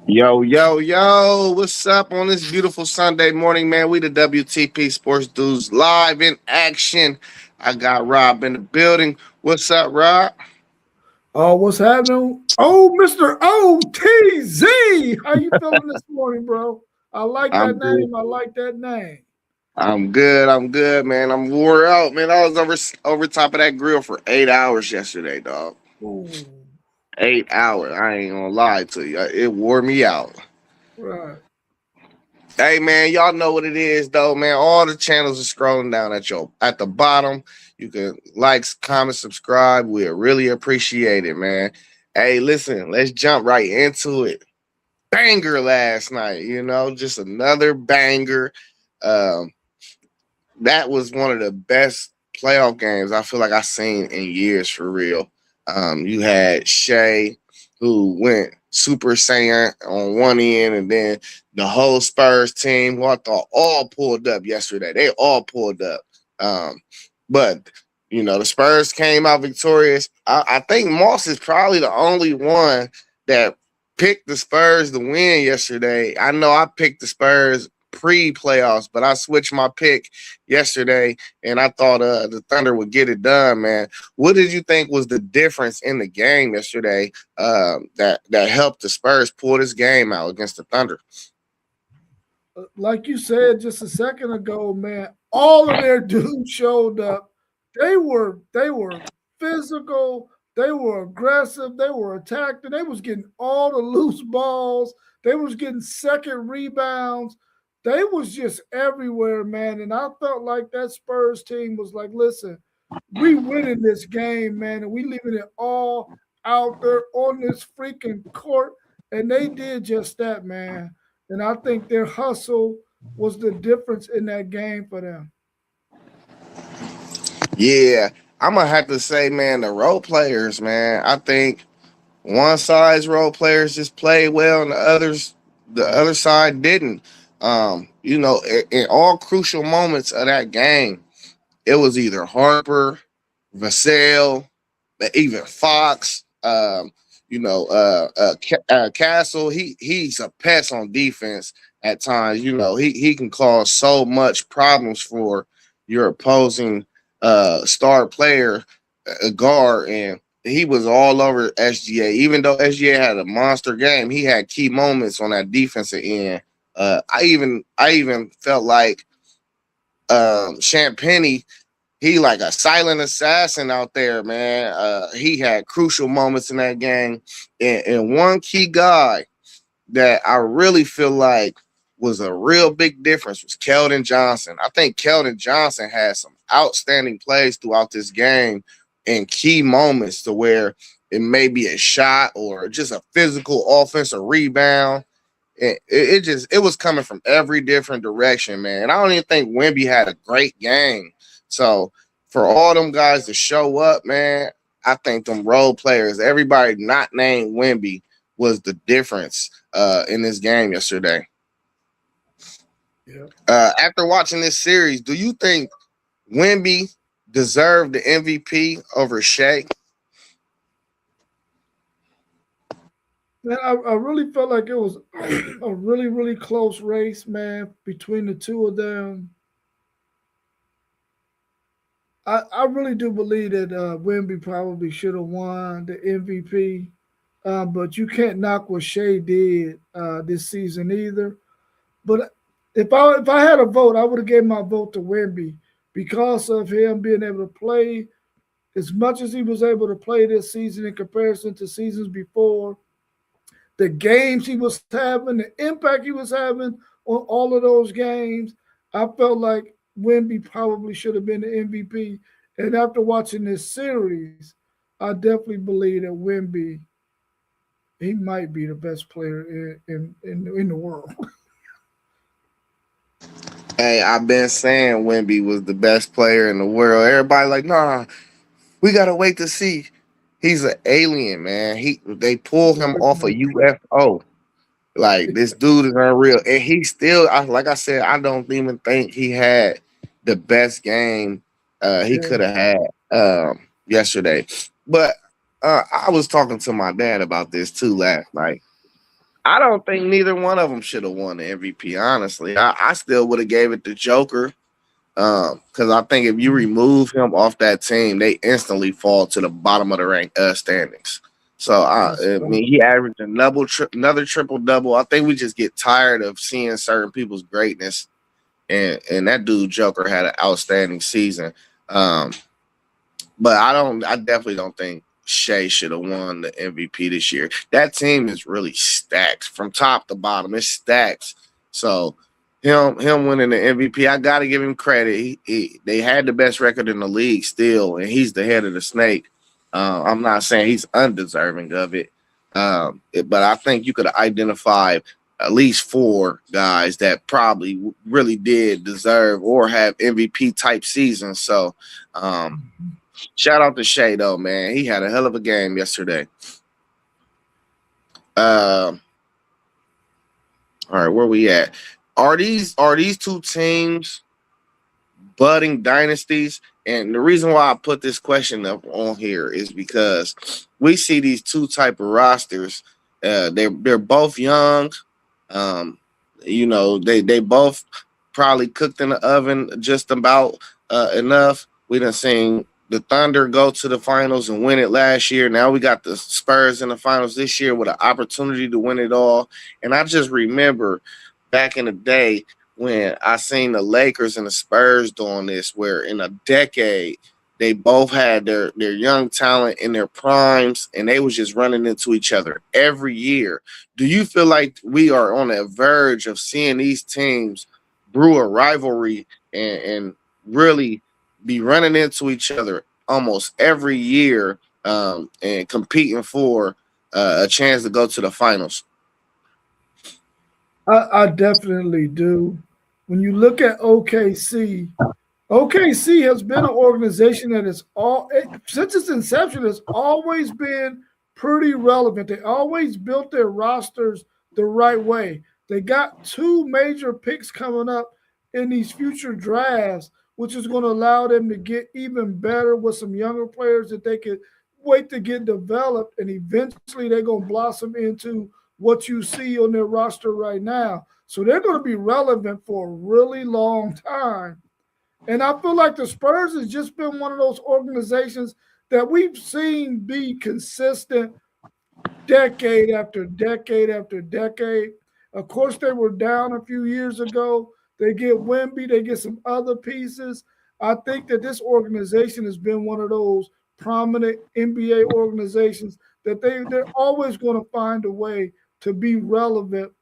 Yo, yo, yo, what's up on this beautiful Sunday morning, man? We the WTP Sports Dudes live in action. I got Rob in the building. What's up, Rob? Oh, what's happening? Oh, Mr. OTZ. How you feeling this morning, bro? I like I'm that good. name. I like that name. I'm good. I'm good, man. I'm wore out, man. I was over top of that grill for 8 hours yesterday, dog. Ooh, 8 hours. I ain't gonna lie to you. It wore me out. right. Hey man, y'all know what it is though, man. All the channels are scrolling down at the bottom. You can like, comment, subscribe. We really appreciate it, man. Hey, listen, let's jump right into it. Banger last night, just another banger. Um, that was one of the best playoff games I feel like I've seen in years for real. You had Shea, who went Super Saiyan on one end, and then the whole Spurs team, who I thought all pulled up yesterday. They all pulled up. But the Spurs came out victorious. I think Moss is probably the only one that picked the Spurs to win yesterday. I know I picked the Spurs pre-playoffs, but I switched my pick yesterday, and I thought the Thunder would get it done, man. What did you think was the difference in the game yesterday that helped the Spurs pull this game out against the Thunder? Like you said just a second ago, man, all of their dudes showed up. They were physical, they were aggressive, they were attacked, and they was getting all the loose balls, they was getting second rebounds. They was just everywhere, man. And I felt like that Spurs team was like, listen, we winning this game, man, and we leaving it all out there on this freaking court. And they did just that, man. And I think their hustle was the difference in that game for them. Yeah, I'm gonna have to say, man, the role players, man. I think one side's role players just played well, and the other side didn't. In all crucial moments of that game, it was either Harper, Vassell, even Fox. Castle. He's a pest on defense at times. He can cause so much problems for your opposing star player, a guard, and he was all over SGA. Even though SGA had a monster game, he had key moments on that defensive end. I even felt like Champagny, he like a silent assassin out there, man. He had crucial moments in that game. And one key guy that I really feel like was a real big difference was Keldon Johnson. I think Keldon Johnson had some outstanding plays throughout this game in key moments to where it may be a shot or just a physical offensive rebound. It was coming from every different direction, man. And I don't even think Wemby had a great game. So for all them guys to show up, man, I think them role players, everybody not named Wemby, was the difference in this game yesterday. Yeah. After watching this series, do you think Wemby deserved the MVP over Shea? Man, I really felt like it was a really, really close race, man, between the two of them. I really do believe that Wemby probably should have won the MVP, but you can't knock what Shea did this season either. But if I had a vote, I would have gave my vote to Wemby because of him being able to play as much as he was able to play this season in comparison to seasons before. The games he was having, the impact he was having on all of those games, I felt like Wemby probably should have been the MVP. And after watching this series, I definitely believe that Wemby, he might be the best player in the world. Hey, I've been saying Wemby was the best player in the world. Everybody like, nah, we gotta wait to see. He's an alien, man. They pull him off a UFO. Like this dude is unreal, and he still, like I said, I don't even think he had the best game he Yeah, could have had yesterday. But I was talking to my dad about this too last night. I don't think neither one of them should have won the MVP. Honestly, I still would have gave it to Joker. Because I think if you remove him off that team, they instantly fall to the bottom of the rank standings. So that's I mean, he averaged another triple double. I think we just get tired of seeing certain people's greatness, and that dude Joker had an outstanding season. Um, but I definitely don't think Shea should have won the MVP this year. That team is really stacked from top to bottom. It's stacked. So him winning the MVP, I gotta give him credit. They had the best record in the league still, and he's the head of the snake. I'm not saying he's undeserving of it, but I think you could identify at least four guys that probably really did deserve or have MVP type seasons. So shout out to Shea though, man. He had a hell of a game yesterday. Uh, all right, where we at? Are these two teams budding dynasties? And the reason why I put this question up on here is because we see these two type of rosters. They're both young. Um, they both probably cooked in the oven just about enough. We done seen the Thunder go to the finals and win it last year. Now we got the Spurs in the finals this year with an opportunity to win it all. And I just remember back in the day when I seen the Lakers and the Spurs doing this, where in a decade they both had their young talent in their primes, and they was just running into each other every year. Do you feel like we are on the verge of seeing these teams brew a rivalry and really be running into each other almost every year and competing for a chance to go to the finals? I definitely do. When you look at OKC, OKC has been an organization that is since its inception has always been pretty relevant. They always built their rosters the right way. They got two major picks coming up in these future drafts, which is going to allow them to get even better with some younger players that they could wait to get developed, and eventually they're going to blossom into what you see on their roster right now. So they're going to be relevant for a really long time. And I feel like the Spurs has just been one of those organizations that we've seen be consistent decade after decade after decade. Of course, they were down a few years ago. They get Wemby, they get some other pieces. I think that this organization has been one of those prominent NBA organizations that they're always going to find a way to be relevant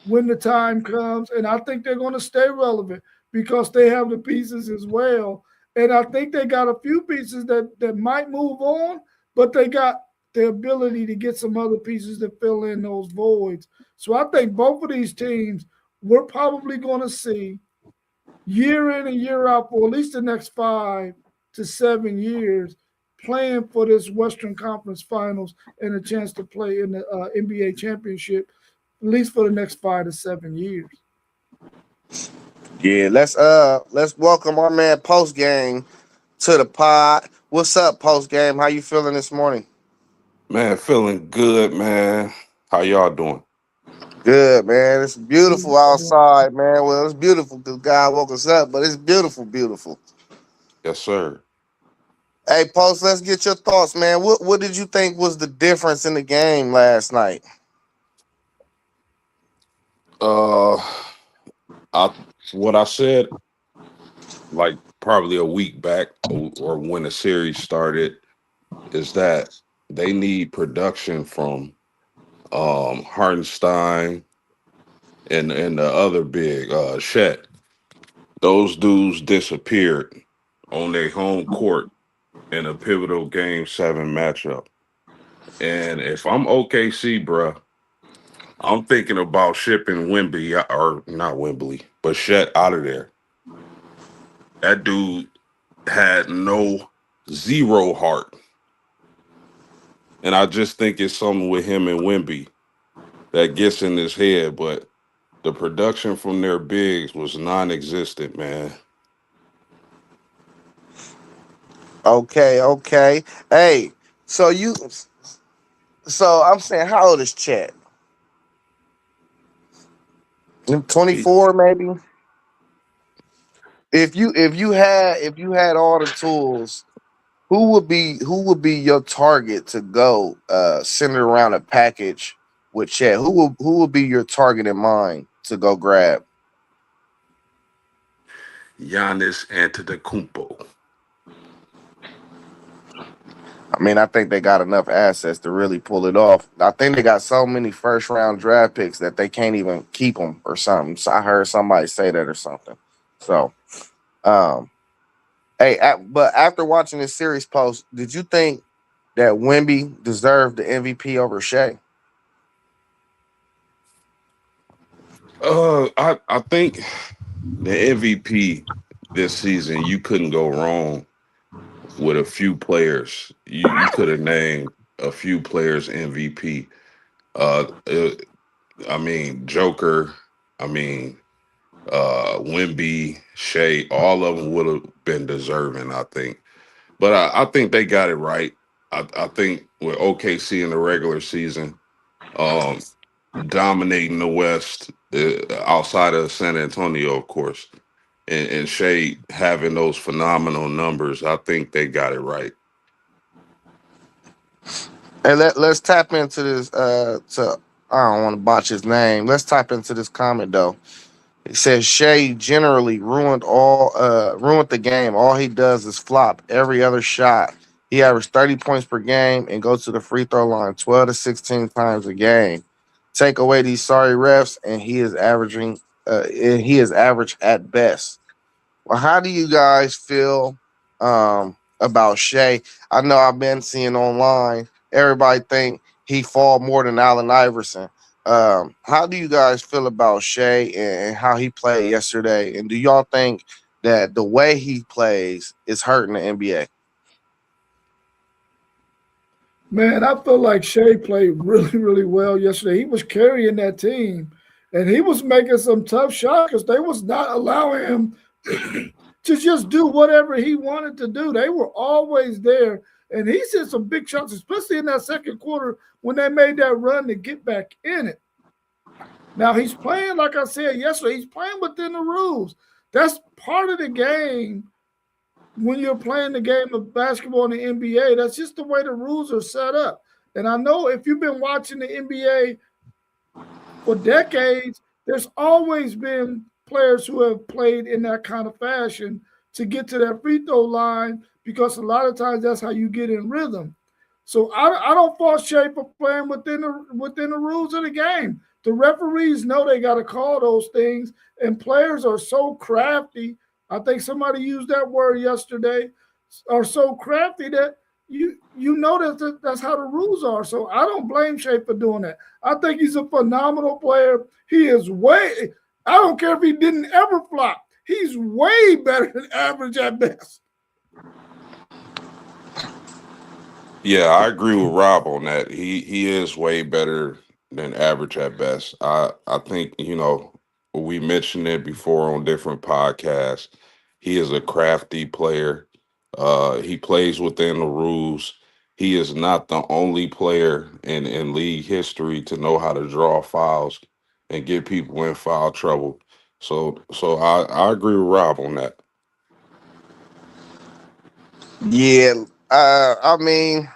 when the time comes. And I think they're going to stay relevant because they have the pieces as well. And I think they got a few pieces that might move on, but they got the ability to get some other pieces to fill in those voids. So I think both of these teams, we're probably going to see year in and year out for at least the next 5 to 7 years playing for this Western Conference Finals and a chance to play in the NBA championship at least for the next 5 to 7 years. Yeah, let's welcome our man Post Game to the pod. What's up, Post Game? How you feeling this morning? Man, feeling good, man. How y'all doing? Good, man. It's beautiful outside, man. Well, it's beautiful because God woke us up, but it's beautiful, beautiful. Yes, sir. Hey, Post, let's get your thoughts, man. What did you think was the difference in the game last night? Uh, I what I said like probably a week back or when the series started is that they need production from Hartenstein and the other big Shet. Those dudes disappeared on their home court in a pivotal game 7 matchup. And if I'm OKC, bruh, I'm thinking about shipping Wemby or not Wembley, but Shet out of there. That dude had no zero heart. And I just think it's something with him and Wimby that gets in his head. But the production from their bigs was non-existent, man. Okay, okay. Hey, so you, so I'm saying, how old is Chet? He, 24, maybe. If you had all the tools, who would be your target to go centered around a package with Chet? Who will be your target in mind to go grab? Giannis Antetokounmpo. I mean, I think they got enough assets to really pull it off. I think they got so many first round draft picks that they can't even keep them or something. So I heard somebody say that or something. So, um, hey, but after watching this series post, did you think that Wemby deserved the MVP over Shea? I think the MVP this season, you couldn't go wrong with a few players. You could have named a few players MVP. Uh, I mean Joker. I mean Wimby, Shea. All of them would have been deserving, I think. But I think they got it right. I think with OKC in the regular season, um, dominating the West outside of San Antonio, of course, and Shea having those phenomenal numbers, I think they got it right. And let's tap into this. To I don't want to botch his name. Let's tap into this comment though. It says Shea generally ruined the game. All he does is flop every other shot. He averaged 30 points per game and goes to the free throw line 12 to 16 times a game. Take away these sorry refs, and he is average at best. Well, how do you guys feel about Shea? I know I've been seeing online. Everybody think he fall more than Allen Iverson. How do you guys feel about Shea and how he played yesterday? And do y'all think that the way he plays is hurting the NBA? Man, I feel like Shea played really, really well yesterday. He was carrying that team, and he was making some tough shots because they was not allowing him to just do whatever he wanted to do. They were always there, and he hit some big shots, especially in that second quarter when they made that run to get back in it. Now he's playing, like I said yesterday, he's playing within the rules. That's part of the game when you're playing the game of basketball in the NBA. That's just the way the rules are set up. And I know if you've been watching the NBA for decades, there's always been players who have played in that kind of fashion to get to that free throw line because a lot of times that's how you get in rhythm. So I don't fault Shea for playing within the rules of the game. The referees know they got to call those things, and players are so crafty. I think somebody used that word yesterday. Are so crafty that you know that's how the rules are. So I don't blame Shea for doing that. I think he's a phenomenal player. He is way. I don't care if he didn't ever flop. He's way better than average at best. Yeah, I agree with Rob on that. He is way better than average at best. I think, we mentioned it before on different podcasts. He is a crafty player. He plays within the rules. He is not the only player in league history to know how to draw fouls and get people in foul trouble. So I agree with Rob on that. Yeah, I mean,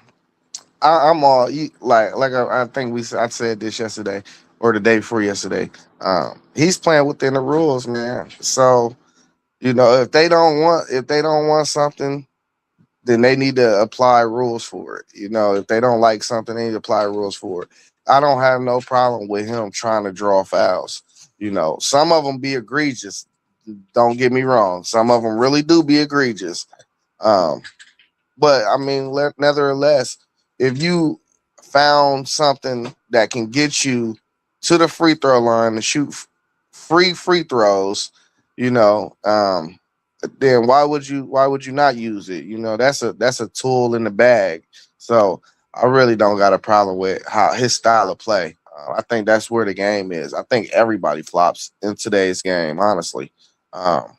I'm all like I think I said this yesterday or the day before yesterday. He's playing within the rules, man. So if they don't want something, then they need to apply rules for it. If they don't like something, they need to apply rules for it. I don't have no problem with him trying to draw fouls. Some of them be egregious. Don't get me wrong. Some of them really do be egregious. Um, but I mean, nevertheless, if you found something that can get you to the free throw line to shoot free throws, you know, um, then why would you not use it? That's a tool in the bag. So I really don't got a problem with how his style of play. I think that's where the game is. I think everybody flops in today's game, honestly, um,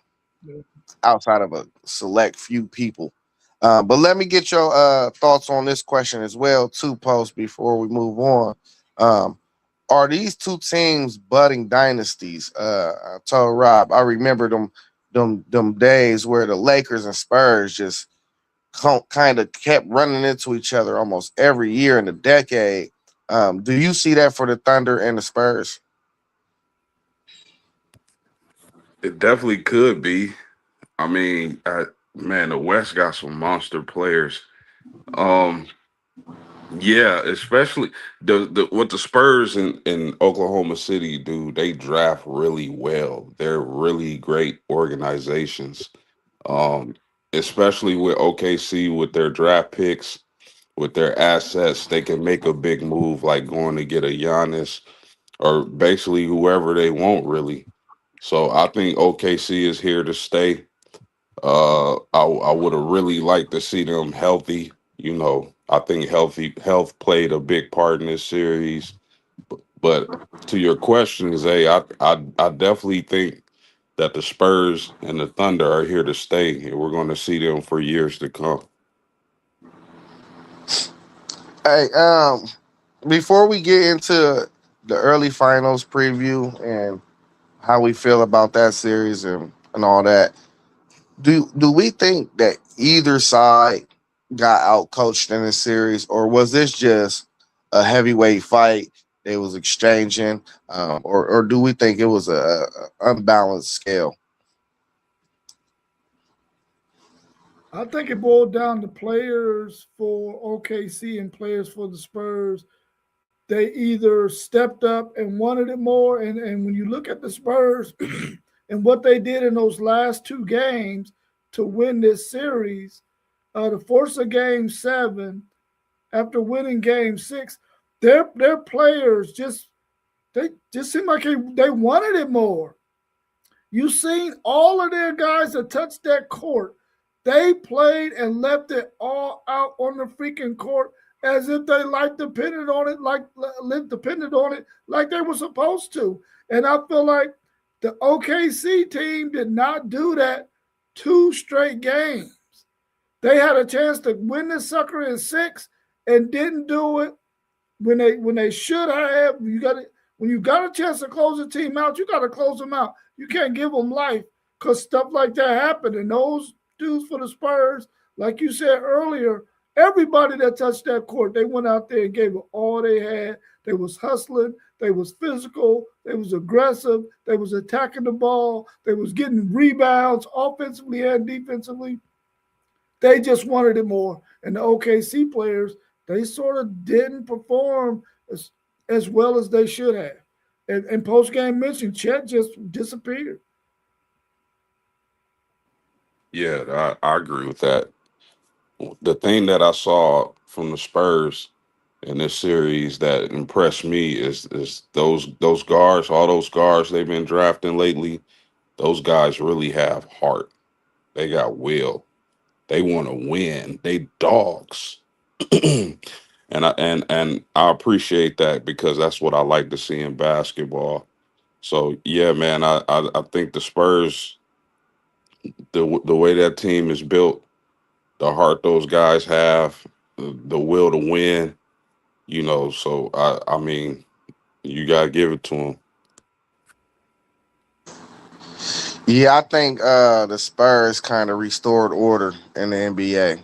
outside of a select few people. But let me get your thoughts on this question as well, too, Post, before we move on. Um, are these two teams budding dynasties? I told Rob, I remember them days where the Lakers and Spurs just kind of kept running into each other almost every year in the decade. Do you see that for the Thunder and the Spurs? It definitely could be. I mean, man, the West got some monster players. Um, yeah, especially the what the Spurs in Oklahoma City do. They draft really well. They're really great organizations. Um, Especially with OKC with their draft picks, with their assets, they can make a big move like going to get a Giannis or basically whoever they want, really. So I think OKC is here to stay. I would have really liked to see them healthy. You know, I think health played a big part in this series. But to your question, Zay, I definitely think that the Spurs and the Thunder are here to stay, and we're going to see them for years to come. Hey, before we get into the early finals preview and how we feel about that series and all that, do we think that either side got out coached in this series, or was this just a heavyweight fight they was exchanging, or do we think it was a unbalanced scale? I think it boiled down to players for OKC and players for the Spurs. They either stepped up and wanted it more, and when you look at the Spurs and what they did in those last two games to win this series, to force a game 7 after winning game 6, their players they just seemed like they wanted it more. You seen all of their guys that touched that court. They played and left it all out on the freaking court as if they life depended on it, like live depended on it, like they were supposed to. And I feel like the OKC team did not do that 2 straight games. They had a chance to win this sucker in 6 and didn't do it when they should have. When you got a chance to close a team out, you got to close them out. You can't give them life because stuff like that happened. And those dudes for the Spurs, like you said earlier, everybody that touched that court, they went out there and gave it all they had. They was hustling. They was physical. They was aggressive. They was attacking the ball. They was getting rebounds offensively and defensively. They just wanted it more. And the OKC players, they sort of didn't perform as well as they should have. And post game mention, Chet just disappeared. Yeah, I agree with that. The thing that I saw from the Spurs in this series that impressed me is those guards, all those guards they've been drafting lately. Those guys really have heart. They got will. They want to win. They dogs. and I appreciate that because that's what I like to see in basketball. So yeah, man, I think the Spurs, the way that team is built, the heart those guys have, the will to win, you know. So I mean, you gotta give it to them. Yeah, I think the Spurs kind of restored order in the NBA.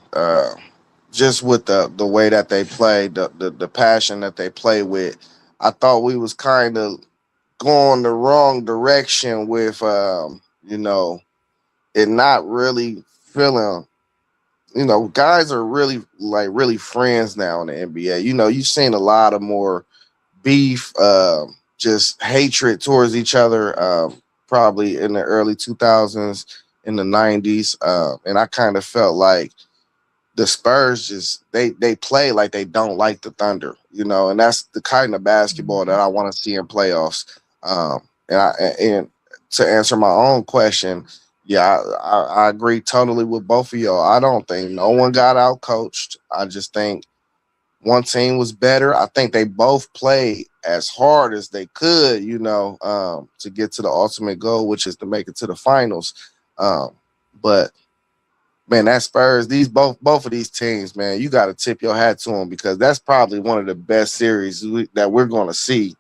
Just with the way that they play, the passion that they play with. I thought we was kind of going the wrong direction with it not really feeling. Guys are really friends now in the NBA. You've seen a lot of more beef, just hatred towards each other, probably in the early 2000s, in the 90s. And I kind of felt like the Spurs just they play like they don't like the Thunder, and that's the kind of basketball that I want to see in playoffs. And to answer my own question, yeah, I agree totally with both of y'all. I don't think no one got out coached. I just think one team was better. I think they both played as hard as they could, to get to the ultimate goal, which is to make it to the finals. But man, that Spurs, both of these teams, man, you got to tip your hat to them because that's probably one of the best series that we're going to see,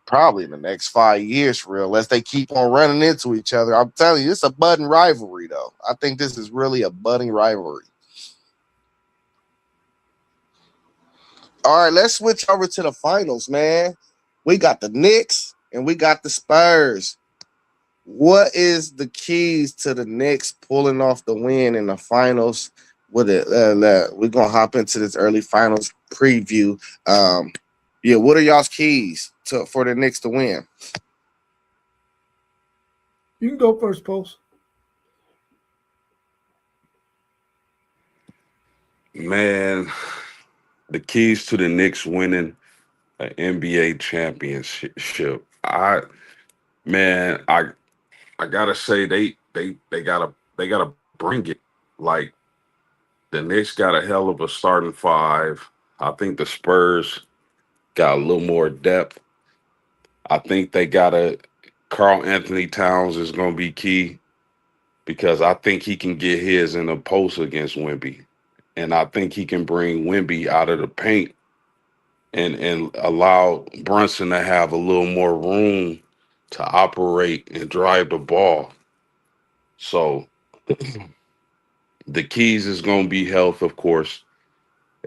probably in the next 5 years for real, unless they keep on running into each other. I'm telling you, it's a budding rivalry, though. I think this is really a budding rivalry. All right, let's switch over to the finals, man. We got the Knicks and we got the Spurs. What is the keys to the Knicks pulling off the win in the finals? With it, we're gonna hop into this early finals preview. What are y'all's keys for the Knicks to win? You can go first, Post. Man, the keys to the Knicks winning an NBA championship. I gotta say they gotta bring it. Like the Knicks got a hell of a starting five. I think the Spurs got a little more depth. I think they got a Carl Anthony Towns is gonna be key because I think he can get his in the post against Wemby. And I think he can bring Wemby out of the paint and allow Brunson to have a little more room to operate and drive the ball. So the keys is going to be health, of course.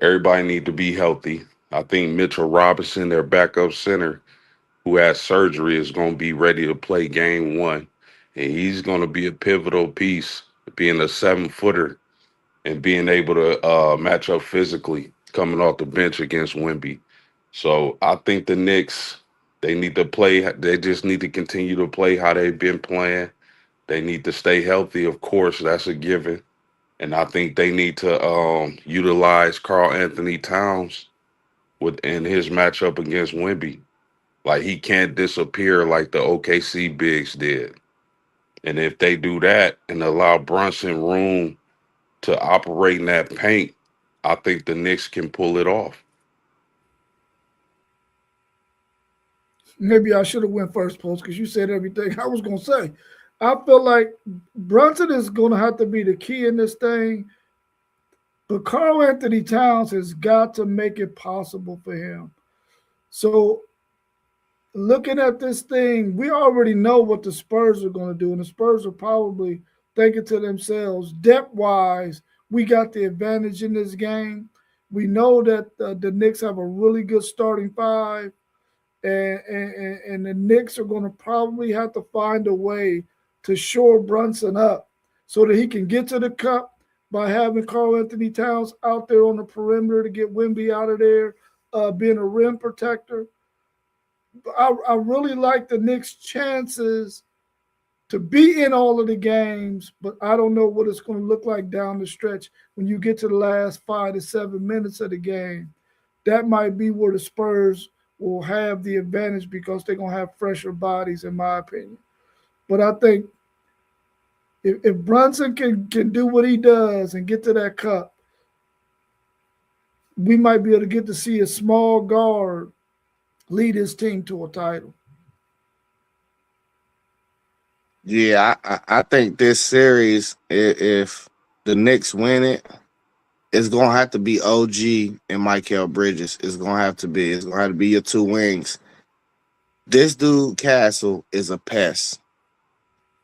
Everybody need to be healthy. I think Mitchell Robinson, their backup center, who has surgery, is going to be ready to play game one. And he's going to be a pivotal piece, being a 7-footer and being able to match up physically coming off the bench against Wemby. So I think the Knicks, they need to play. They just need to continue to play how they've been playing. They need to stay healthy, of course. That's a given. And I think they need to utilize Carl Anthony Towns in his matchup against Wemby. Like he can't disappear like the OKC bigs did. And if they do that and allow Brunson room to operate in that paint, I think the Knicks can pull it off. Maybe I should have went first, Post, because you said everything I was gonna say. I feel like Brunson is gonna have to be the key in this thing, but Carl Anthony Towns has got to make it possible for him. So looking at this thing, we already know what the Spurs are going to do, and the Spurs are probably thinking to themselves, depth-wise, we got the advantage in this game. We know that the Knicks have a really good starting five, and the Knicks are going to probably have to find a way to shore Brunson up so that he can get to the cup by having Carl Anthony Towns out there on the perimeter to get Wemby out of there, being a rim protector. I really like the Knicks' chances to be in all of the games, but I don't know what it's going to look like down the stretch when you get to the last 5 to 7 minutes of the game. That might be where the Spurs will have the advantage because they're going to have fresher bodies, in my opinion. But I think if Brunson can do what he does and get to that cup, we might be able to get to see a small guard lead his team to a title. Yeah, I think this series, if the Knicks win it, it's gonna have to be OG and Mikal Bridges. It's gonna have to be. It's gonna have to be your two wings. This dude Castle is a pest.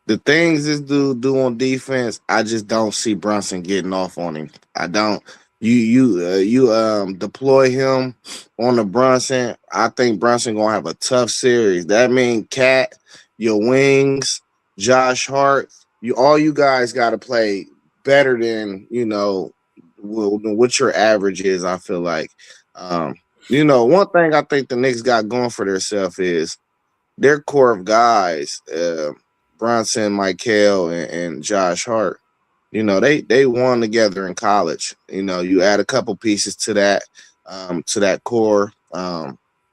The things this dude do on defense, I just don't see Brunson getting off on him. I don't. You deploy him on the Brunson. I think Brunson gonna have a tough series. That means Cat, your wings, Josh Hart. You guys got to play better than what your average is. I feel like, one thing I think the Knicks got going for themselves is their core of guys, Bronson, Michael, and Josh Hart. They won together in college. You add a couple pieces to that core,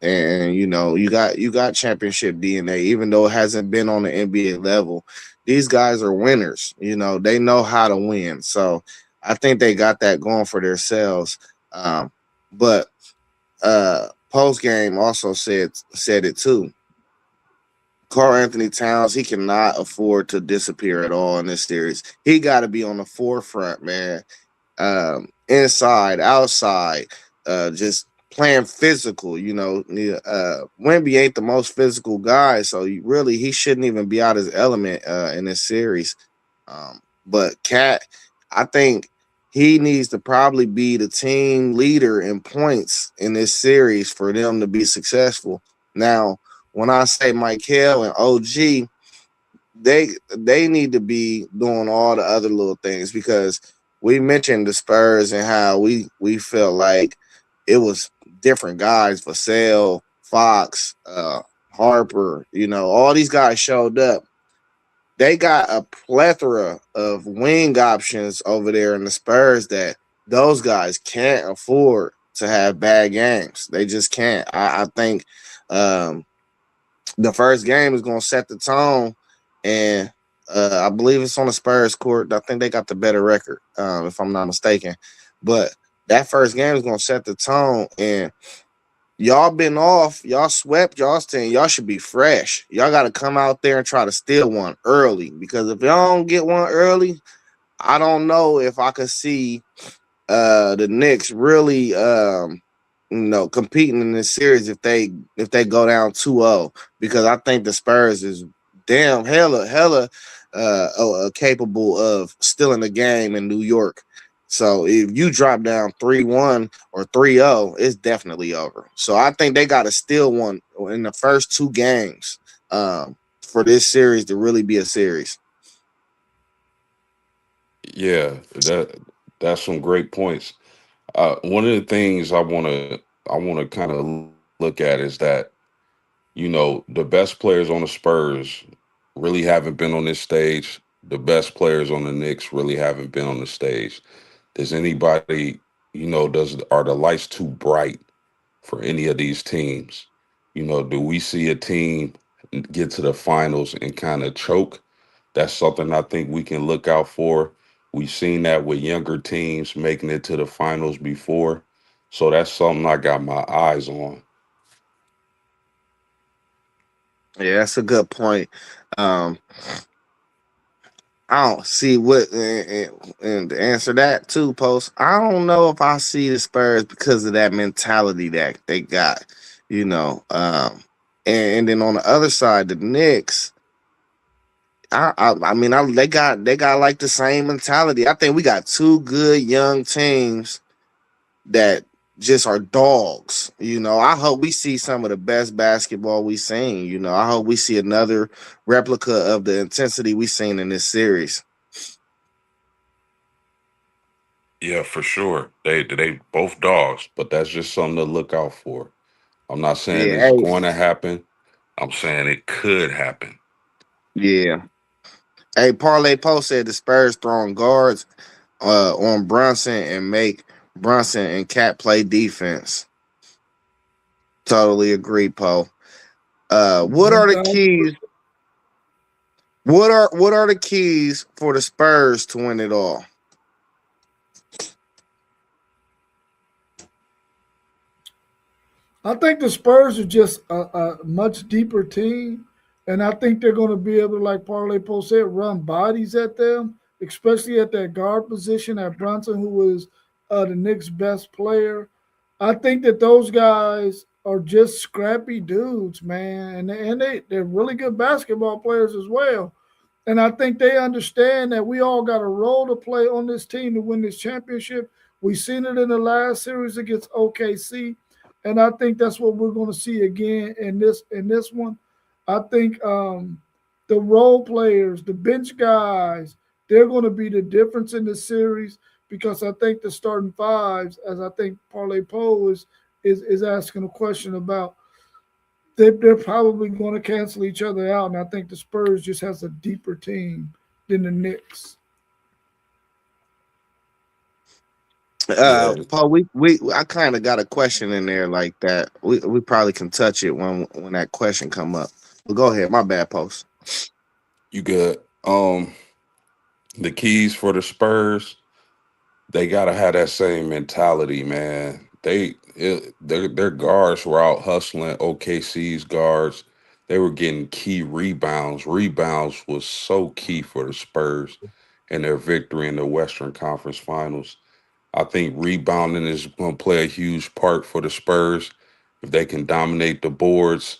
and you got championship DNA. Even though it hasn't been on the NBA level, these guys are winners. They know how to win. So I think they got that going for themselves. Um, but post game also said it too. Carl Anthony Towns, he cannot afford to disappear at all in this series. He got to be on the forefront, man. Inside, outside, just playing physical. Wemby ain't the most physical guy, so he shouldn't even be out his element in this series. But Cat, I think he needs to probably be the team leader in points in this series for them to be successful. Now, when I say Michael and OG, they need to be doing all the other little things because we mentioned the Spurs and how we felt like it was different guys, Vassell, Fox, Harper, all these guys showed up. They got a plethora of wing options over there in the Spurs that those guys can't afford to have bad games. They just can't. I think um, the first game is going to set the tone, and I believe it's on the Spurs court. I think they got the better record, if I'm not mistaken. But that first game is going to set the tone, and y'all been off. Y'all swept y'all's team. Y'all should be fresh. Y'all got to come out there and try to steal one early because if y'all don't get one early, I don't know if I could see the Knicks really competing in this series if they go down 2-0 because I think the Spurs is damn hella capable of stealing the game in New York. So if you drop down 3-1 or 3-0, it's definitely over. So I think they got to steal one in the first two games for this series to really be a series. Yeah, that's some great points. One of the things I want to kind of look at is that the best players on the Spurs really haven't been on this stage. The best players on the Knicks really haven't been on the stage. Does anybody, does are the lights too bright for any of these teams? Do we see a team get to the finals and kind of choke? That's something I think we can look out for. We've seen that with younger teams making it to the finals before. So that's something I got my eyes on. Yeah, that's a good point. Um, I don't see what and to answer that too, post. I don't know if I see the Spurs because of that mentality that they got, you know. And then on the other side, the Knicks. I mean, they got like the same mentality. I think we got two good young teams that just are dogs. I hope we see some of the best basketball we seen. I hope we see another replica of the intensity we seen in this series. Yeah, for sure. They both dogs, but that's just something to look out for. I'm not saying Yeah, it's hey, going to happen. I'm saying it could happen. yeah. Hey, Parlay Post said the Spurs throwing guards on Brunson and make Brunson and Cat play defense. Totally agree, Poe. What One are the thousand. keys? What are the keys for the Spurs to win it all? I think the Spurs are just a much deeper team, and I think they're going to be able to, like Parlay Post said, run bodies at them, especially at that guard position at Brunson, who is the Knicks' best player. I think that those guys are just scrappy dudes, man, and they're really good basketball players as well. And I think they understand that we all got a role to play on this team to win this championship. We've seen it in the last series against OKC, and I think that's what we're going to see again in this one. I think the role players, the bench guys, they're going to be the difference in the series because I think the starting fives, as I think Parlay Poe is asking a question about, they're probably going to cancel each other out, and I think the Spurs just has a deeper team than the Knicks. Yeah, Paul, we I kind of got a question in there like that. We probably can touch it when that question come up. But go ahead, my bad, post. you good. The keys for the Spurs. They gotta have that same mentality, man. Their guards were out hustling OKC's guards. They were getting key rebounds. Rebounds was so key for the Spurs and their victory in the Western Conference Finals. I think rebounding is going to play a huge part for the Spurs if they can dominate the boards,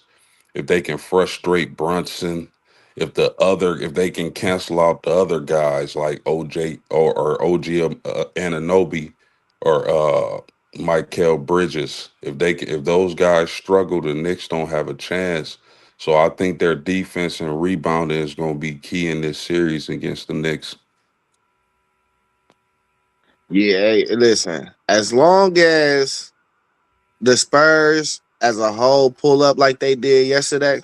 if they can frustrate Brunson, if they can cancel out the other guys like OJ or OG Ananobi or Michael Bridges. If those guys struggle, the Knicks don't have a chance. So I think their defense and rebounding is going to be key in this series against the Knicks. Yeah, hey, listen. As long as the Spurs as a whole pull up like they did yesterday,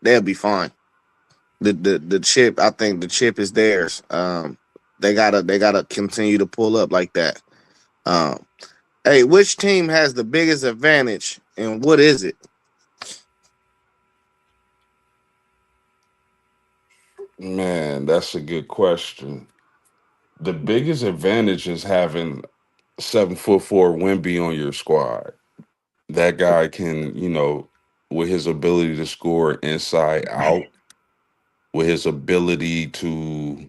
they'll be fine. The chip, I think the chip is theirs. They gotta continue to pull up like that. Um, hey, which team has the biggest advantage, and what is it? Man, that's a good question. The biggest advantage is having 7'4" Wimby on your squad. That guy can, with his ability to score inside out, with his ability to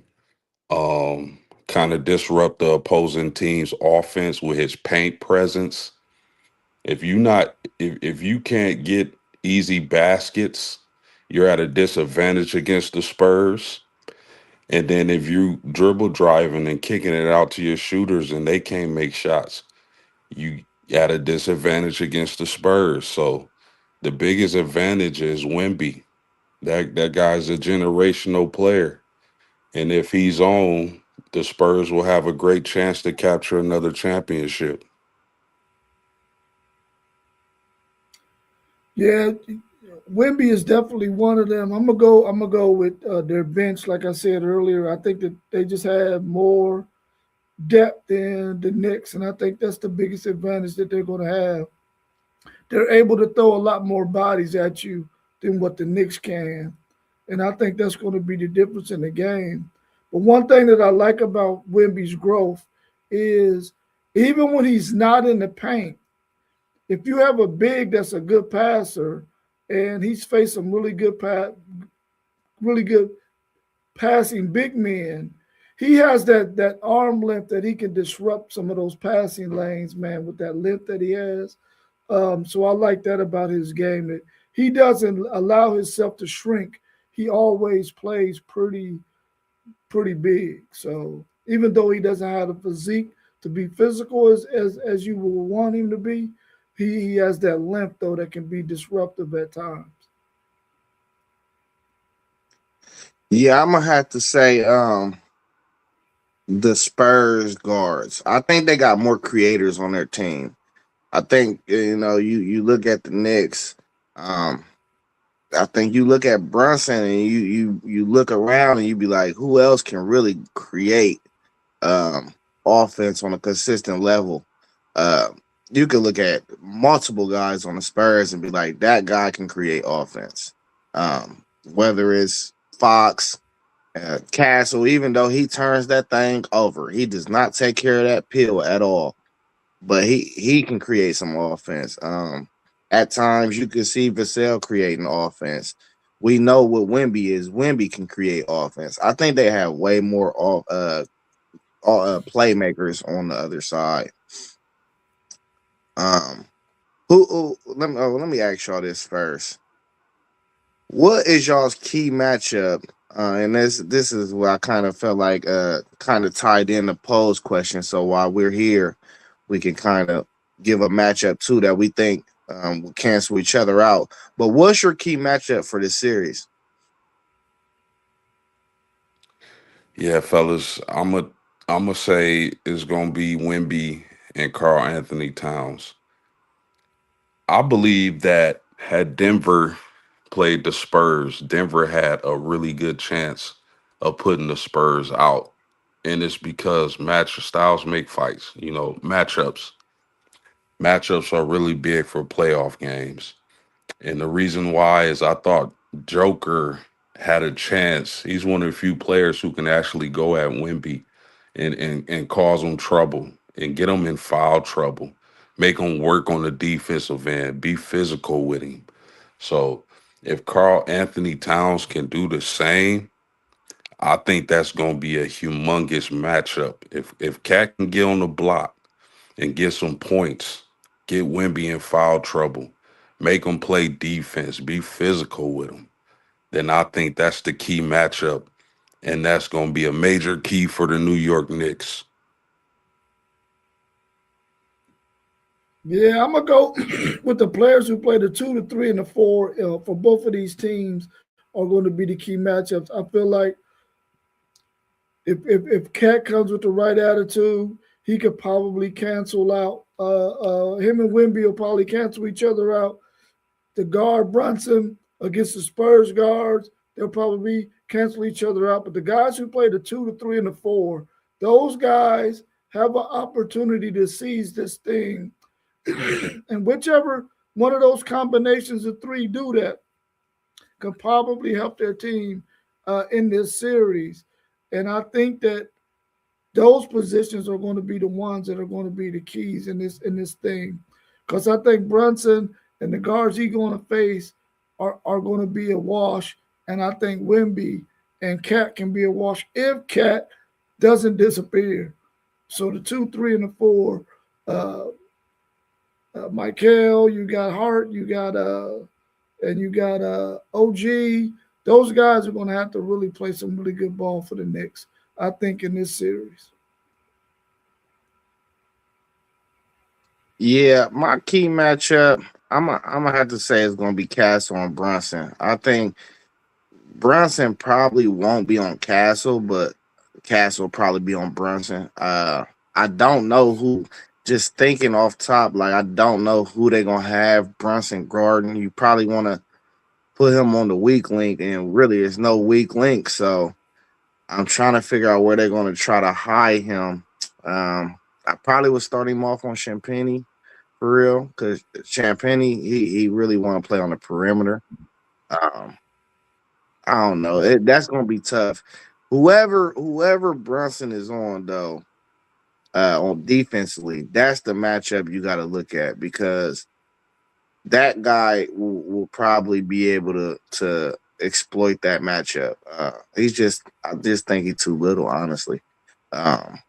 kind of disrupt the opposing team's offense with his paint presence. If you can't get easy baskets, you're at a disadvantage against the Spurs. And then if you dribble driving and kicking it out to your shooters and they can't make shots, you at a disadvantage against the Spurs. So the biggest advantage is Wimby. That guy's a generational player. And if he's on, the Spurs will have a great chance to capture another championship. Yeah, Wimby is definitely one of them. I'm gonna go. I'm gonna go with their bench. Like I said earlier, I think that they just have more depth than the Knicks, and I think that's the biggest advantage that they're going to have. They're able to throw a lot more bodies at you than what the Knicks can, and I think that's going to be the difference in the game. But one thing that I like about Wimby's growth is even when he's not in the paint, if you have a big that's a good passer and he's faced some really good passing big men, he has that arm length that he can disrupt some of those passing lanes, man, with that length that he has. So I like that about his game. That he doesn't allow himself to shrink. He always plays pretty big. So even though he doesn't have the physique to be physical as you would want him to be, he has that length though that can be disruptive at times. Yeah, I'm gonna have to say the Spurs guards. I think they got more creators on their team. I think you look at the Knicks. Um, I think you look at Brunson and you look around and you be like, who else can really create um offense on a consistent level? Uh, you can look at multiple guys on the Spurs and be like, that guy can create offense. Whether it's Fox, Castle, even though he turns that thing over, he does not take care of that pill at all. But he can create some offense. At times you can see Vassell creating offense. We know what Wimby is. Wimby can create offense. I think they have way more playmakers on the other side. Um, let me ask y'all this first. What is y'all's key matchup? And this is where I kind of felt like kind of tied in the pose question. So while we're here, we can kind of give a matchup too that we think will cancel each other out. But what's your key matchup for this series? Yeah, fellas, I'm gonna say it's gonna be Wimby and Carl Anthony Towns. I believe that had Denver played the Spurs, Denver had a really good chance of putting the Spurs out. And it's because match styles make fights. Matchups are really big for playoff games. And the reason why is I thought Joker had a chance. He's one of the few players who can actually go at Wimby and cause them trouble and get them in foul trouble. Make them work on the defensive end. Be physical with him. So if Carl Anthony Towns can do the same, I think that's going to be a humongous matchup. If Cat can get on the block and get some points, get Wemby in foul trouble, make him play defense, be physical with him, then I think that's the key matchup, and that's going to be a major key for the New York Knicks. Yeah, I'm gonna go with the players who play the 2, the 3, and the 4 for both of these teams are going to be the key matchups. I feel like if Cat comes with the right attitude, he could probably cancel out. Him and Wimby will probably cancel each other out. The guard Brunson against the Spurs guards, they'll probably cancel each other out. But the guys who play the 2, the 3, and the 4, those guys have an opportunity to seize this thing. And whichever one of those combinations of three do that can probably help their team in this series. And I think that those positions are going to be the ones that are going to be the keys in this thing. Because I think Brunson and the guards he's going to face are going to be a wash. And I think Wimby and Cat can be a wash if Cat doesn't disappear. So the 2, 3, and the 4, uh, Michael, you got Hart, you got and you got OG. Those guys are going to have to really play some really good ball for the Knicks, I think, in this series. Yeah, my key matchup, I'm gonna have to say it's gonna be Castle and Brunson. I think Brunson probably won't be on Castle, but Castle will probably be on Brunson. I don't know who. Just thinking off top, like I don't know who they're gonna have. Brunson Gordon. You probably want to put him on the weak link, and really, it's no weak link. So I'm trying to figure out where they're gonna try to hide him. I probably would start him off on Champagne for real, because Champagne he really want to play on the perimeter. Um, I don't know. That's gonna be tough. Whoever Brunson is on though, on defensively, that's the matchup you got to look at because that guy will probably be able to exploit that matchup. I just think he's too little, honestly. Um,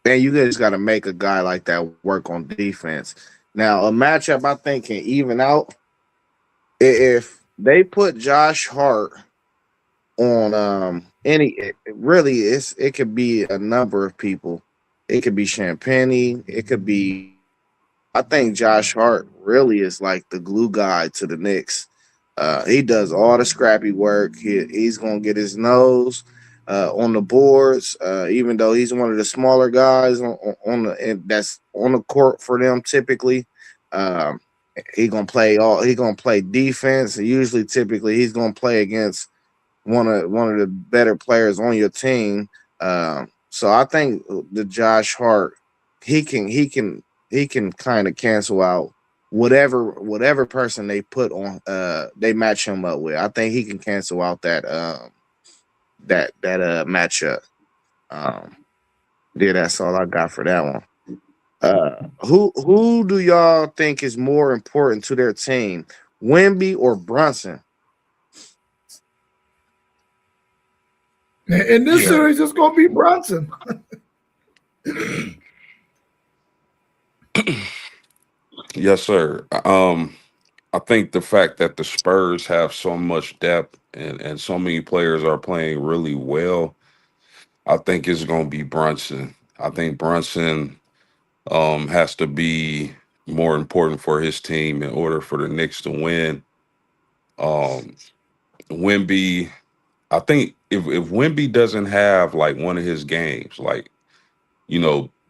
man, you just got to make a guy like that work on defense. Now, a matchup I think can even out if they put Josh Hart on really it could be a number of people. It could be Champagne. It could be. I think Josh Hart really is like the glue guy to the Knicks. He does all the scrappy work. He's gonna get his nose on the boards, even though he's one of the smaller guys on the and that's on the court for them typically. Um, he gonna play defense. Usually, typically, he's gonna play against one of the better players on your team. So I think the Josh Hart, he can kind of cancel out whatever person they put on they match him up with. I think he can cancel out that matchup. Um, yeah, that's all I got for that one. Who do y'all think is more important to their team, Wimby or Brunson? In this Yeah. series, it's going to be Brunson. Yes, sir. I think the fact that the Spurs have so much depth and so many players are playing really well, I think it's going to be Brunson. I think Brunson has to be more important for his team in order for the Knicks to win. Um, Wimby, I think if Wimby doesn't have like one of his games, like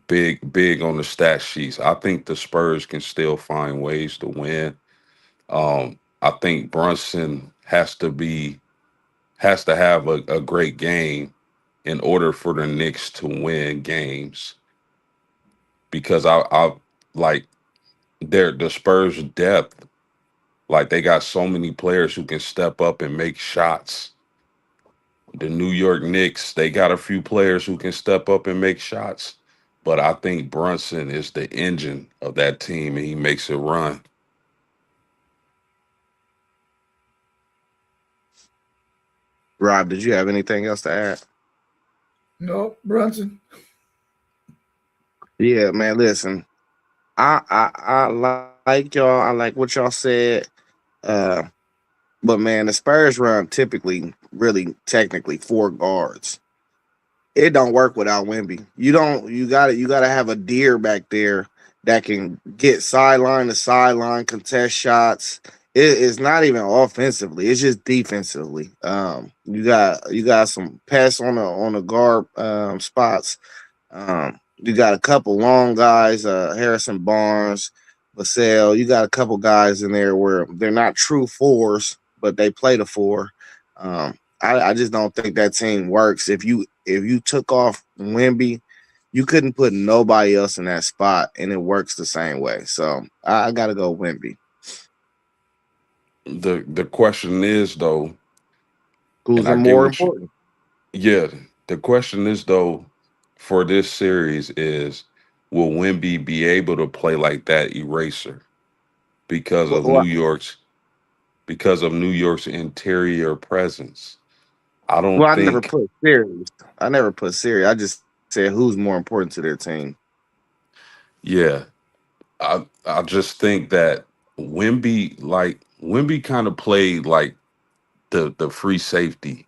big on the stat sheets, I think the Spurs can still find ways to win. I think Brunson has to have a great game in order for the Knicks to win games because I like the Spurs depth, like they got so many players who can step up and make shots The New York Knicks, they got a few players who can step up and make shots, but I think Brunson is the engine of that team and he makes it run. Rob, did you have anything else to add? No, Brunson. Yeah, man. Listen, I like y'all. I like what y'all said. Uh, but man, the Spurs run typically, really, technically four guards. It don't work without Wimby. You don't. You gotta have a deer back there that can get sideline to sideline, contest shots. It's not even offensively. It's just defensively. You got some pests on the guard spots. You got a couple long guys, Harrison Barnes, Vassell. You got a couple guys in there where they're not true fours, but they play the four. I just don't think that team works. If you took off Wimby, you couldn't put nobody else in that spot, and it works the same way. So I gotta go Wimby. The question is though, Who's and the I get more what you important? yeah, the question is though for this series is will Wimby be able to play like that eraser because of Well, New York's interior presence? I well, don't I never think put series. I never put series. I just said who's more important to their team. yeah, I just think that Wimby kind of played like the free safety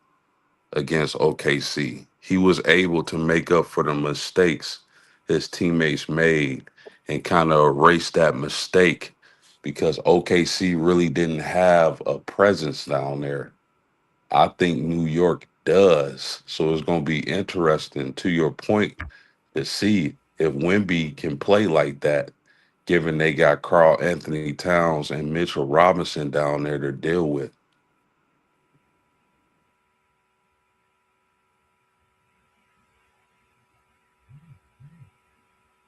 against OKC. He was able to make up for the mistakes his teammates made and kind of erase that mistake because OKC really didn't have a presence down there. I think New York does. So it's going to be interesting to your point to see if Wimby can play like that, given they got Carl Anthony Towns and Mitchell Robinson down there to deal with.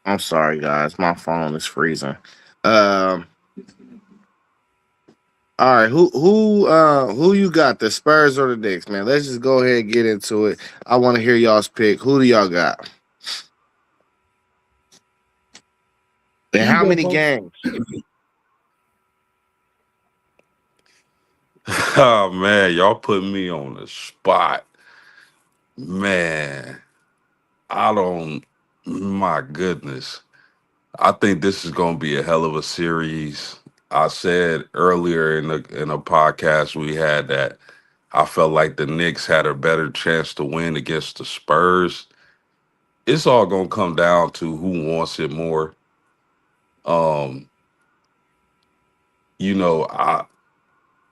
I'm sorry, guys. My phone is freezing. Um. All right. Who you got? The Spurs or the Knicks, man? Let's just go ahead and get into it. I want to hear y'all's pick. Who do y'all got? And You how go many first. games? Oh man, y'all put me on the spot. Man, I don't. My goodness, I think this is going to be a hell of a series. I said earlier in a podcast we had that I felt like the Knicks had a better chance to win against the Spurs. It's all going to come down to who wants it more. Um,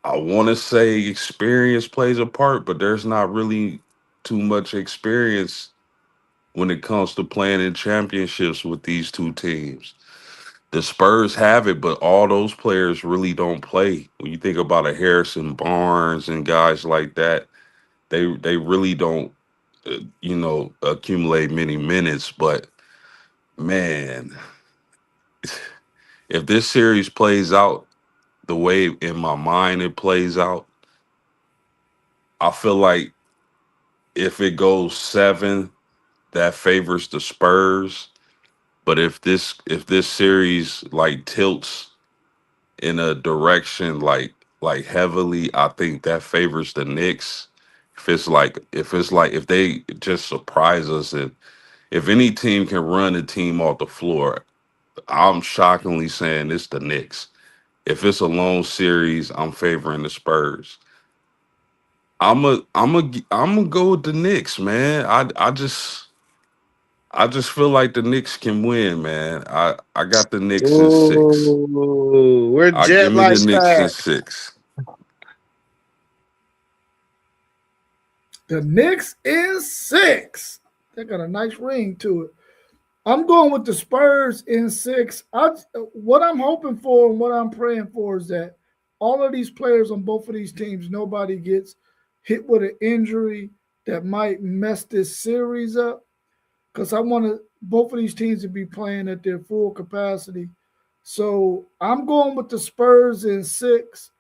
I want to say experience plays a part, but there's not really too much experience when it comes to playing in championships with these two teams. The Spurs have it, but all those players really don't play. When you think about a Harrison Barnes and guys like that, they really don't, accumulate many minutes. But man, if this series plays out the way in my mind it plays out, I feel like if it goes seven, that favors the Spurs. But if this series like tilts in a direction like heavily, I think that favors the Knicks. If they just surprise us and if any team can run a team off the floor, I'm shockingly saying it's the Knicks. If it's a lone series, I'm favoring the Spurs. I'm a go with the Knicks, man. I just feel like the Knicks can win, man. I got the Knicks in six. Ooh, we're I jet give me the like Knicks in that. six. The Knicks is 6. They got a nice ring to it. I'm going with the Spurs in 6. What I'm hoping for and what I'm praying for is that all of these players on both of these teams, nobody gets hit with an injury that might mess this series up. Because I want both of these teams to be playing at their full capacity. So I'm going with the Spurs in 6.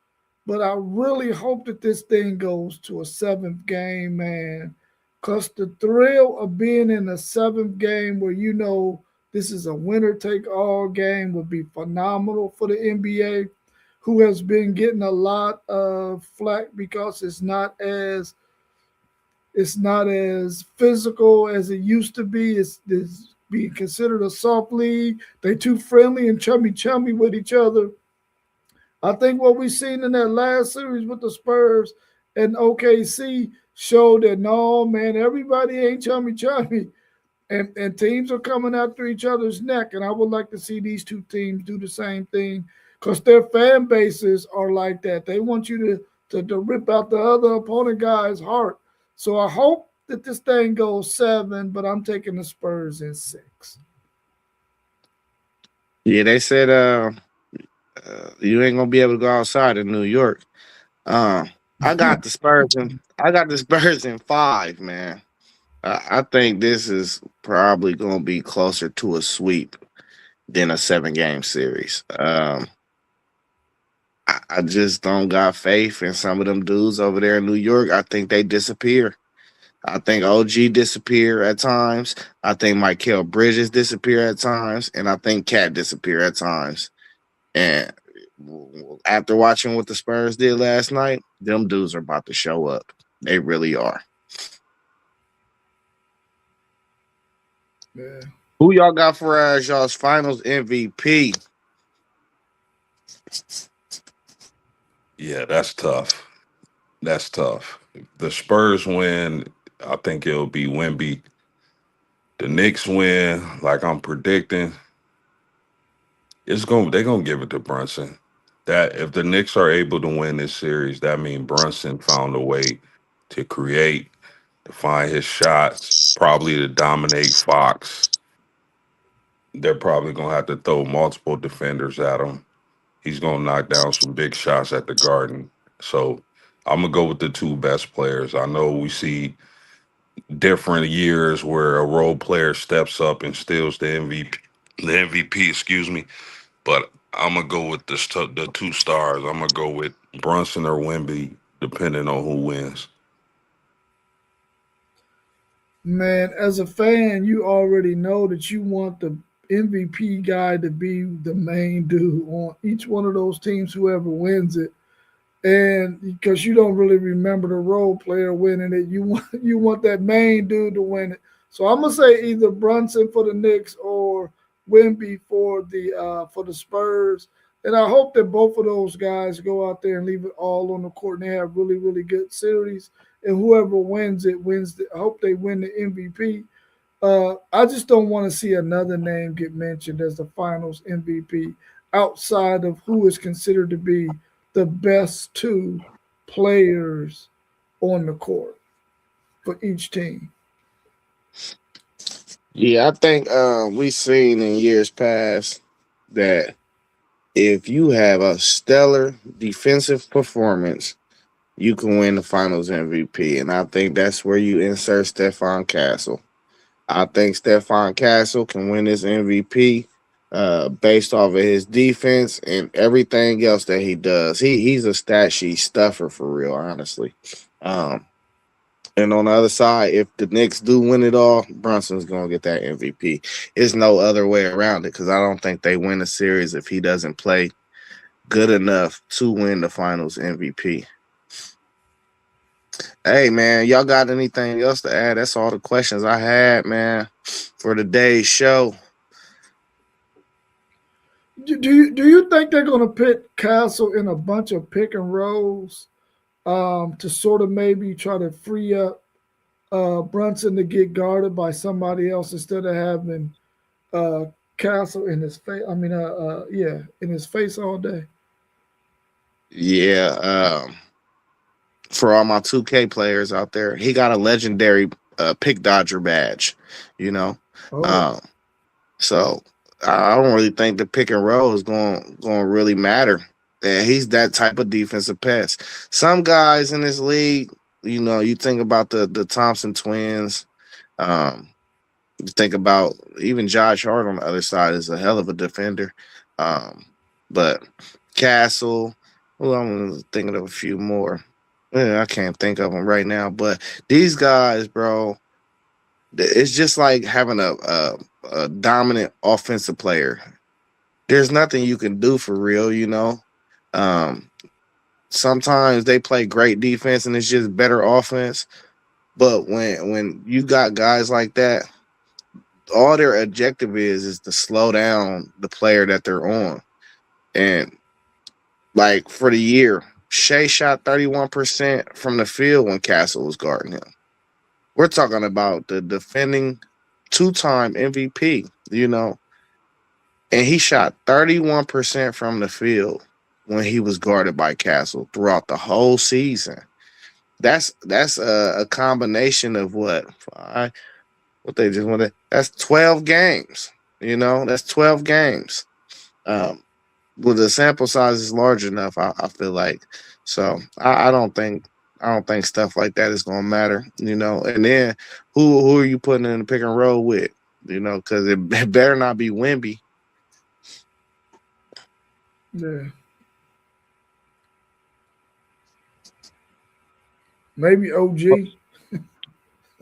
But I really hope that this thing goes to a seventh game, man. Because the thrill of being in a seventh game where you know this is a winner take all game would be phenomenal for the NBA, who has been getting a lot of flack because it's not as physical as it used to be. It's being considered a soft league. They too friendly and chummy with each other. I think what we seen in that last series with the Spurs and OKC showed that no, man, everybody ain't chummy. And teams are coming after each other's neck. And I would like to see these two teams do the same thing because their fan bases are like that. They want you to rip out the other opponent guy's heart. So I hope that this thing goes 7, but I'm taking the Spurs in 6. Yeah, they said you ain't gonna be able to go outside in New York. Uh, I got the Spurs in I got the Spurs in 5, man. I think this is probably gonna be closer to a sweep than a 7 game series. I just don't got faith in some of them dudes over there in New York. I think they disappear. I think OG disappear at times. I think Michael Bridges disappear at times, and I think Cat disappear at times. And after watching what the Spurs did last night, them dudes are about to show up. They really are. Yeah. Who y'all got for as y'all's Finals MVP? Yeah, that's tough. That's tough. If the Spurs win, I think it'll be Wemby. The Knicks win, like I'm predicting, they're gonna give it to Brunson. That if the Knicks are able to win this series, that means Brunson found a way to create, to find his shots, probably to dominate Fox. They're probably gonna have to throw multiple defenders at him. He's gonna knock down some big shots at the Garden. So I'm gonna go with the two best players. I know we see different years where a role player steps up and steals the MVP, excuse me. But I'm gonna go with the two stars. I'm gonna go with Brunson or Wemby, depending on who wins. Man, as a fan, you already know that you want the MVP guy to be the main dude on each one of those teams, whoever wins it. And because you don't really remember the role player winning it, you want that main dude to win it. So I'm gonna say either Brunson for the Knicks or Wemby for the Spurs. And I hope that both of those guys go out there and leave it all on the court and they have really, really good series. And whoever wins it wins. I hope they win the MVP. I just don't want to see another name get mentioned as the Finals MVP outside of who is considered to be the best two players on the court for each team. Yeah, I think we seen in years past that if you have a stellar defensive performance, you can win the Finals MVP, and I think that's where you insert Stephon Castle. I think Stephon Castle can win this MVP based off of his defense and everything else that he does. He's a stat sheet stuffer for real, honestly. Um, and on the other side, if the Knicks do win it all, Brunson's gonna get that MVP. There's no other way around it because I don't think they win a series if he doesn't play good enough to win the Finals MVP. Hey man, y'all got anything else to add? That's all the questions I had, man, for today's show. Do you think they're going to put Castle in a bunch of pick and rolls to sort of maybe try to free up Brunson to get guarded by somebody else instead of having uh, Castle in his face? I mean, yeah, in his face all day. Yeah, for all my 2K players out there, he got a legendary pick dodger badge, you know. Oh, Um, so I don't really think the pick and roll is going to really matter. And he's that type of defensive pest. Some guys in this league, you think about the Thompson twins. Um, you think about even Josh Hart on the other side is a hell of a defender. Um, but Castle. Well, I'm thinking of a few more. Yeah, I can't think of them right now, but these guys, bro, it's just like having a dominant offensive player. There's nothing you can do for real, you know. Um, Sometimes they play great defense and it's just better offense. But when you got guys like that, all their objective is to slow down the player that they're on. And like for the year, Shea shot 31% from the field when Castle was guarding him. We're talking about the defending two-time MVP, you know, and he shot 31% from the field when he was guarded by Castle throughout the whole season. That's a combination of what? What they just wanted. That's 12 games. You know, that's 12 games. Um, well, the sample size is large enough. I feel like so. I don't think stuff like that is gonna matter. You know, and then who are you putting in the pick and roll with? You know, because it better not be Wimby. Yeah, maybe OG.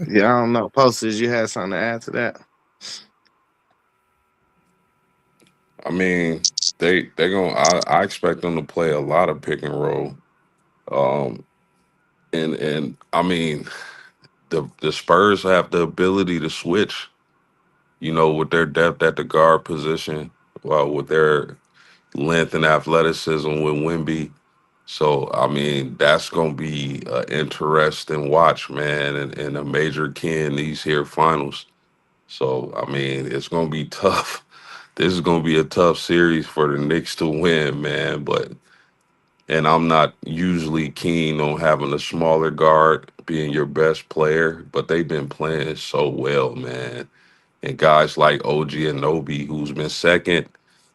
Yeah, I don't know. Postage, you had something to add to that? I mean, they gonna. I expect them to play a lot of pick and roll. Um, and I mean, the Spurs have the ability to switch. You know, with their depth at the guard position, well, with their length and athleticism with Wimby. So I mean, that's gonna be an interesting watch, man, and a major key in these here finals. So I mean, it's gonna be tough. This is gonna be a tough series for the Knicks to win, man. But and I'm not usually keen on having a smaller guard being your best player, but they've been playing so well, man. And guys like OG Anobi, who's been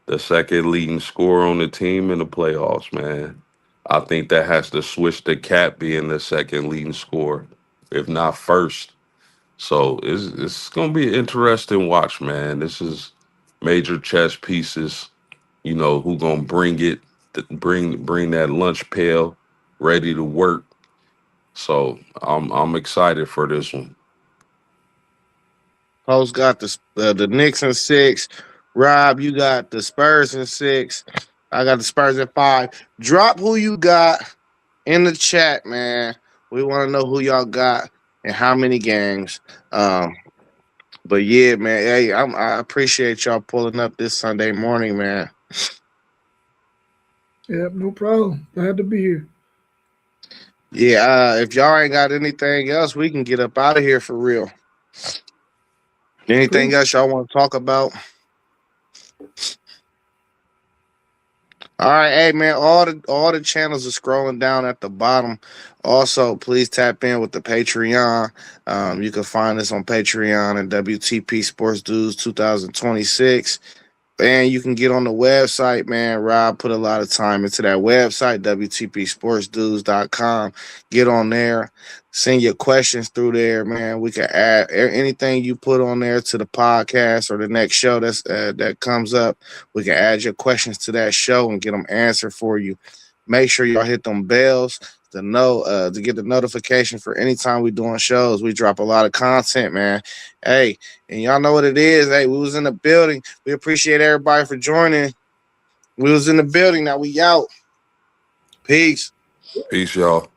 the second leading scorer on the team in the playoffs, man. I think that has to switch to Cat being the second leading scorer, if not first. So it's gonna be an interesting watch, man. This is major chess pieces. You know who gonna bring it, bring that lunch pail ready to work. So I'm excited for this one. Post got the Knicks in 6. Rob, you got the Spurs in 6. I got the Spurs at 5. Drop who you got in the chat, man. We want to know who y'all got and how many games. Um, but yeah, man. Hey, I appreciate y'all pulling up this Sunday morning, man. Yep, no problem. Glad to be here. Yeah, if y'all ain't got anything else, we can get up out of here for real. Anything Cool. else y'all want to talk about? All right, hey man, all the channels are scrolling down at the bottom. Also, please tap in with the Patreon. You can find us on Patreon and WTP Sports Dudes 2026. And you can get on the website, man. Rob put a lot of time into that website, WTPSportsDudes.com. Get on there. Send your questions through there, man. We can add anything you put on there to the podcast or the next show that comes up. We can add your questions to that show and get them answered for you. Make sure y'all hit them bells to get the notification for anytime we doing shows. We drop a lot of content, man. Hey, and y'all know what it is. Hey, we was in the building. We appreciate everybody for joining. We was in the building. Now we out. Peace. Peace, y'all.